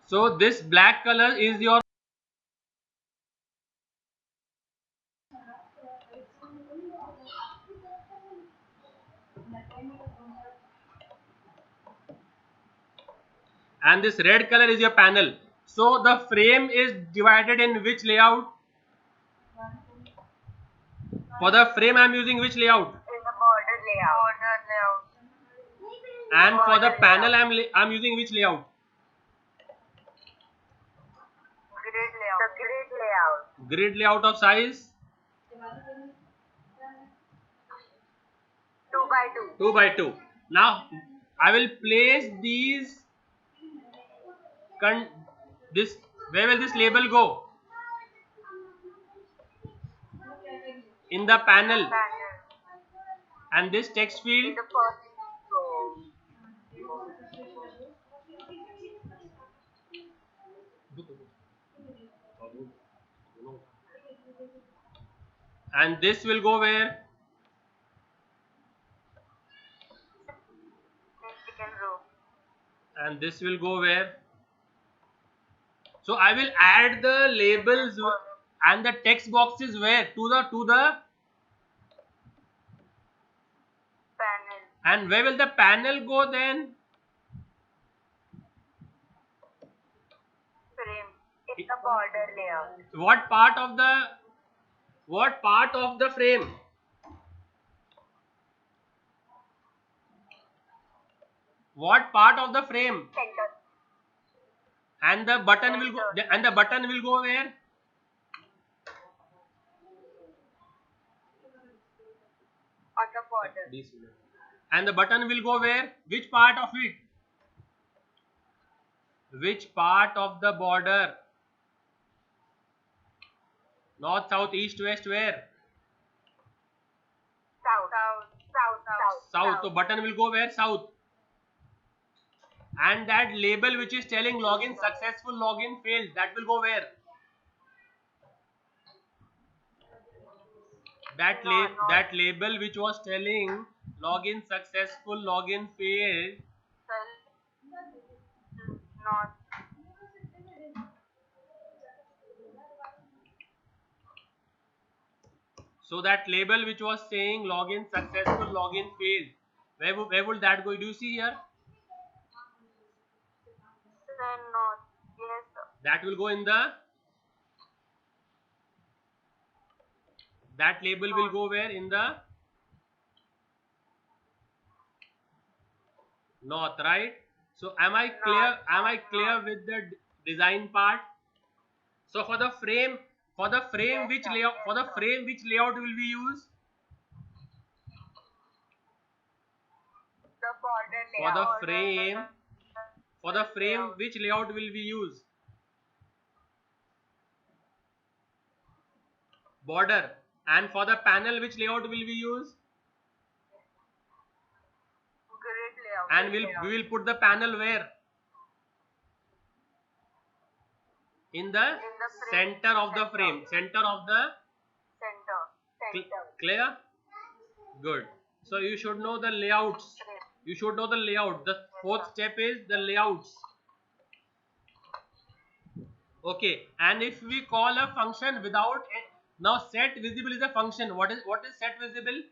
So this black color is your, and this red color is your panel. So the frame is divided in which layout? For the frame I am using which layout? In the border layout. Border layout. And for the panel I am using which layout? Grid layout. The grid layout. Grid layout of size 2 by 2. 2 by 2. Now I will place these this, where will this label go? In the panel. Panel. And this text In field? the first row. And this will go where? Second row. And this will go where? So I will add the labels and the text boxes where? To the Panel. and where will the panel go then? Frame. In the border layout. What part of the frame? What part of the frame? Center. And the button will go where? On the border. And the button will go where? Which part of it? Which part of the border? North, south, east, west, where? South. South. So button will go where? South. And that label which is telling login successful, login failed, that will go where? That label which was telling login successful, login failed. North. So that label which was saying login successful, login failed, where would that go? Do you see here? Then north. Yes, sir. That will go in that label will go where? In the north, right? So am I clear with the design part? So for the frame which layout will we use? The border For layout. the frame which layout will we use? Border. And for the panel which layout will we use? Grid layout. And we will put the panel where? In the center of the frame. Center. Clear? Good. So you should know the layouts. The fourth step is the layouts. Okay. And if we call a function without now set visible is a function. What is set visible?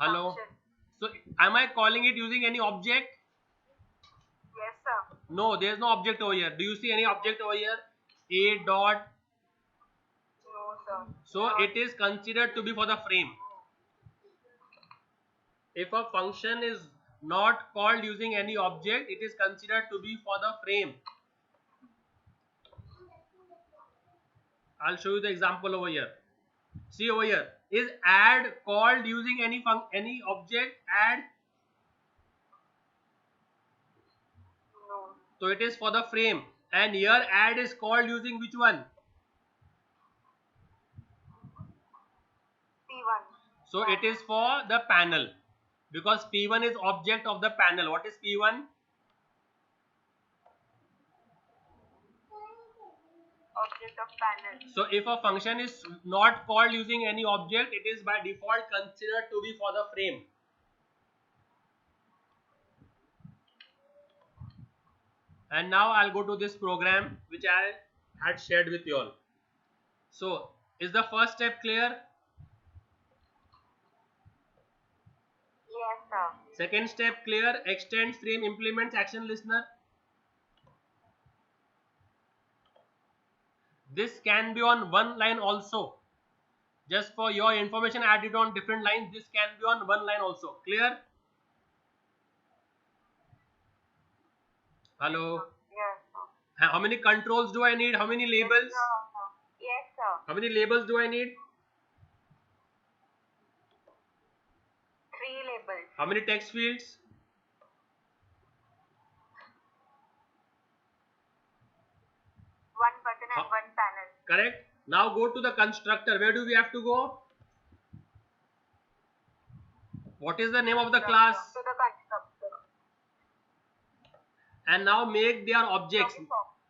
Hello. Function. So am I calling it using any object? Yes, sir. No, there is no object over here. Do you see any object over here? A dot. No, sir. So it is considered to be for the frame. If a function is not called using any object, it is considered to be for the frame. I'll show you the example over here. See over here. Is add called using any object? Add. No. So it is for the frame. And here add is called using which one? P1. So it is for the panel. Because P1 is object of the panel. What is P1? Object of panel. So if a function is not called using any object, it is by default considered to be for the frame. And now I'll go to this program which I had shared with you all. So is the first step clear? Yes, sir. Second step clear? Extend, frame, implements, action listener. This can be on one line also. Just for your information, add it on different lines. This can be on one line also. Clear? Hello? Yes, sir. How many controls do I need? How many labels? Yes, sir. How many labels do I need? 3 labels. How many text fields? 1 button and 1 panel. Correct. Now go to the constructor. Where do we have to go? What is the name of the class? To the constructor. And now make their objects.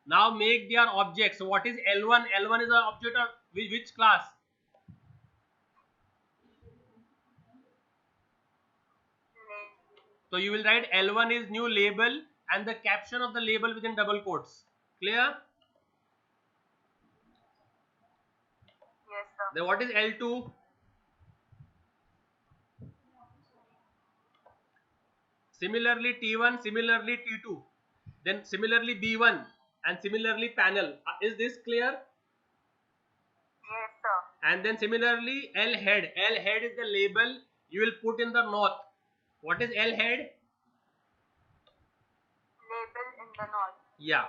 Now make their objects. So what is L1? L1 is an object of which class? So you will write L1 is new label and the caption of the label within double quotes. Clear? Yes, sir. Then what is L2? Similarly T1, similarly T2. Then similarly B1 and similarly panel. Is this clear? Yes, sir. And then similarly L head. L head is the label you will put in the north. What is L head? Label in the north. Yeah,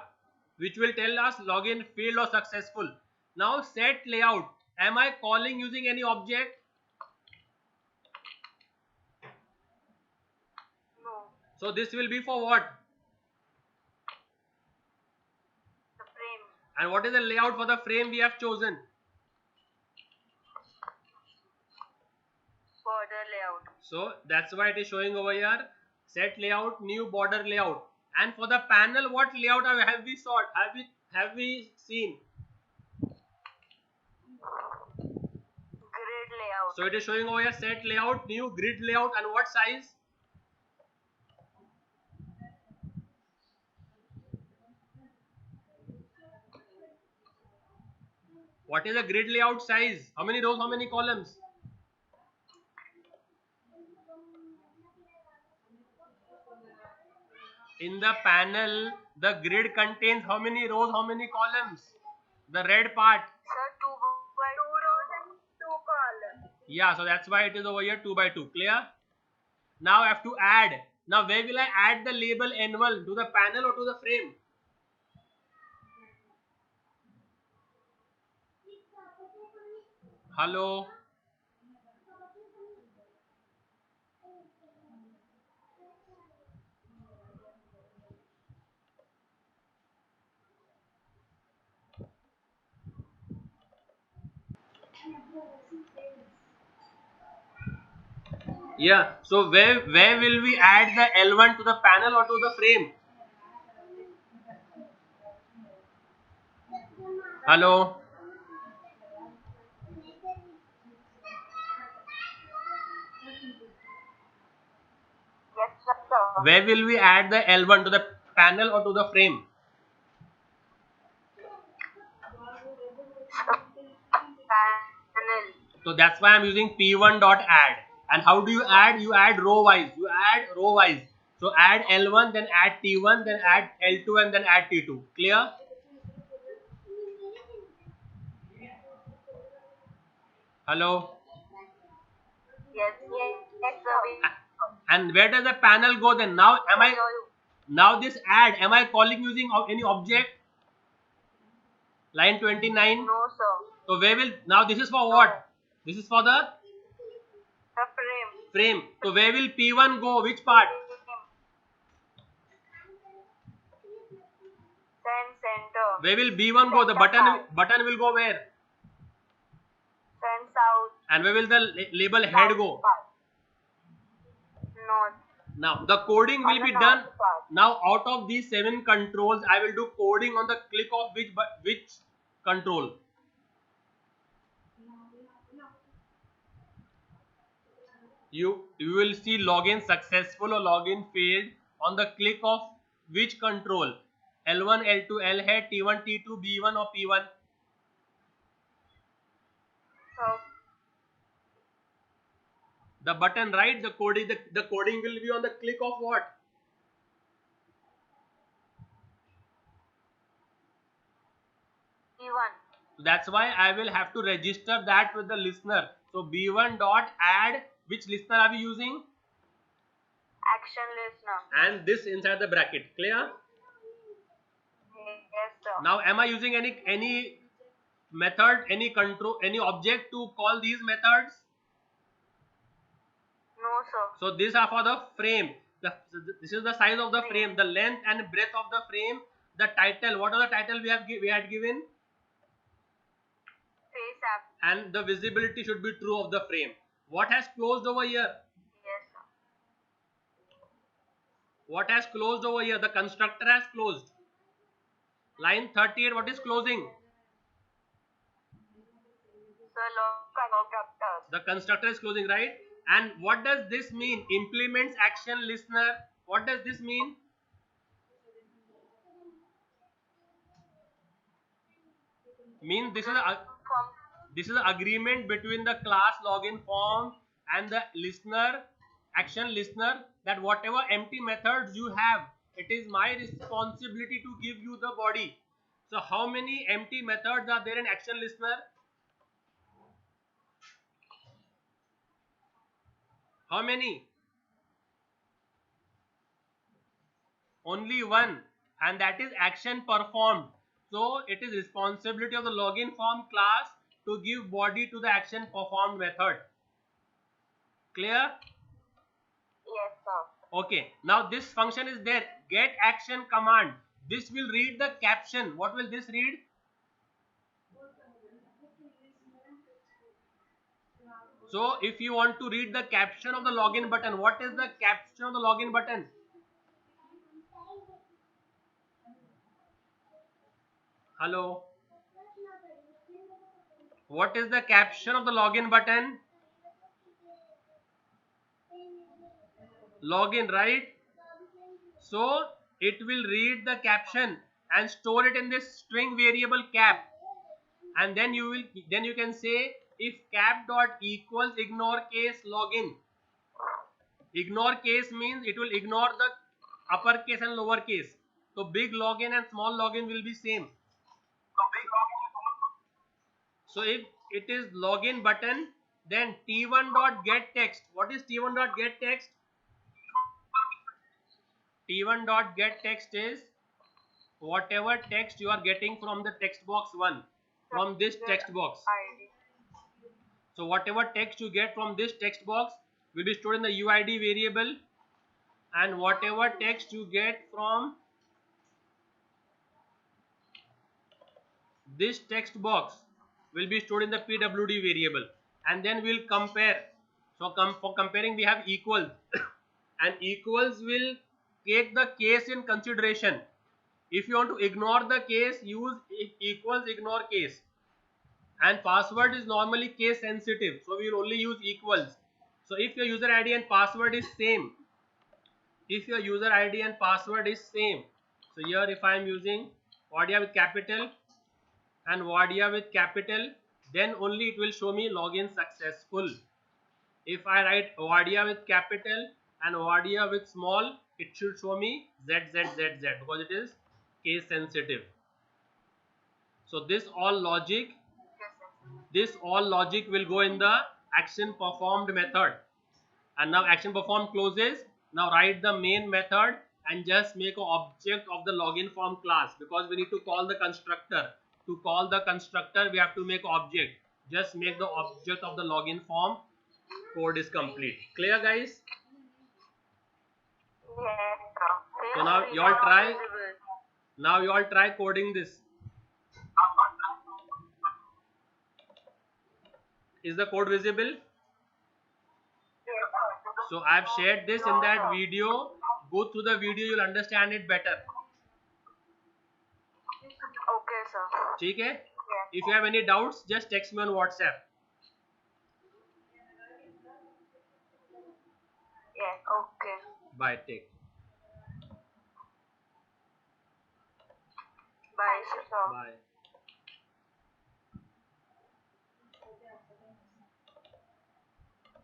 which will tell us login failed or successful. Now set layout. Am I calling using any object? No. So this will be for what? The frame. And what is the layout for the frame we have chosen? Border layout. So that's why it is showing over here. Set layout, new border layout. And for the panel, what layout have we sought? Have we seen? Grid layout. So it is showing over here set layout, new grid layout, and what size? What is the grid layout size? How many rows, how many columns? In the panel, the grid contains how many rows, how many columns? The red part. Sir, 2 rows and 2 columns. Yeah, so that's why it is over here 2 by 2. Clear? Now I have to add. Now where will I add the label N1? To the panel or to the frame? Hello? Yeah, so where will we add the L1 to the panel or to the frame? Hello? Yes, sir. Where will we add the L1 to the panel or to the frame? Panel. So that's why I'm using P1.add. And how do you add? You add row wise. You add row wise. So add L1, then add T1, then add L2, and then add T2. Clear? Hello? Yes, sir. And where does the panel go then? Now this add, am I calling using any object? Line 29. No, sir. So where will, now this is for what? This is for the The frame. frame. So where will P1 go? Which part? Center. Where will B1 go? The button will go where? South. And where will the label head go? North. Now the coding will be done. Now out of these 7 controls, I will do coding on the click of which control. You will see login successful or login failed on the click of which control. L1 L2 L है, T1 T2 B1 और P1? Sir. The button, right? The coding will be on the click of what? P1. That's why I will have to register that with the listener. So B1 dot add, which listener are we using? Action listener. And this inside the bracket. Clear? Yes, sir. Now am I using any method, any control, any object to call these methods? No, sir. So these are for the frame. This is the size of the frame, the length and breadth of the frame. The title, what are the title we had given? Face app. And the visibility should be true of the frame. What has closed over here? Yes, sir. What has closed over here? The constructor has closed. Line 38, what is closing? Sir, constructors. The constructor is closing, right? And what does this mean? Implements action listener. What does this mean? Means this is an agreement between the class login form and the listener, action listener, that whatever empty methods you have, it is my responsibility to give you the body. So how many empty methods are there in action listener? How many? Only one, and that is action performed. So it is responsibility of the login form class to give body to the action performed method. Clear? Yes, sir. Okay, now this function is there, get action command. This will read the caption. What will this read? So if you want to read the caption of the login button, what is the caption of the login button? Hello? What is the caption of the login button? Login, right? So it will read the caption and store it in this string variable cap, and then you can say if cap dot equals ignore case login. Ignore case means it will ignore the uppercase and lowercase. So big login and small login will be same. So if it is login button, then t1 dot get text. What is t1 dot get text? t1 dot get text is whatever text you are getting from the text box 1, from this text box. ID. So whatever text you get from this text box will be stored in the UID variable, and whatever text you get from this text box will be stored in the PWD variable, and then we'll compare. So for comparing we have equals and equals will take the case in consideration. If you want to ignore the case, use equals ignore case, and password is normally case sensitive, so we will only use equals. So if your user ID and password is same, so here if I am using Wadia with capital and Wadia with capital, then only it will show me login successful. If I write Wadia with capital and Wadia with small, it should show me ZZZZ because it is case sensitive. So this all logic will go in the action performed method. And now action performed closes. Now write the main method and just make an object of the login form class, because we need to call the constructor. To call the constructor we have to make object. Just make the object of the login form. Code is complete. Clear, guys? Yes, sir. So now you all try. Now you all try coding this. Is the code visible? So I have shared this in that video. Go through the video, you'll understand it better. Okay, sir. ठीक है? Yes. If you have any doubts, just text me on WhatsApp. Yes, okay. Bye. Take. sir. Bye.